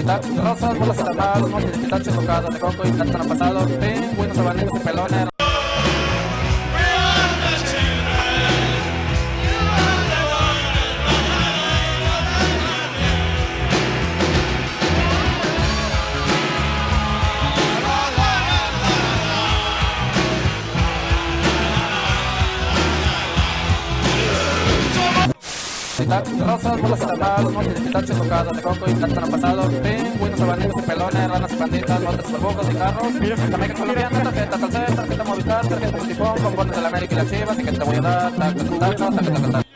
tacos de rosas, bolas alarmados, motes de pistachos, tocadas de coco y plátano pasado, pingüinos, abanicos y pelones. Tacos de rosas, bolas alarmados, motes de pistachos, tocadas de coco y plátano pasado, pingüinos, abanicos y pelones, ranas y panditas, botes, burbujas y carros, Jamaica colombiana, tarjeta Telcel, tarjeta Movistar, tarjeta Multifón, bombones de la América y las Chivas, y que te voy a dar, tac, tac, tac, tac, tac, tac, tac.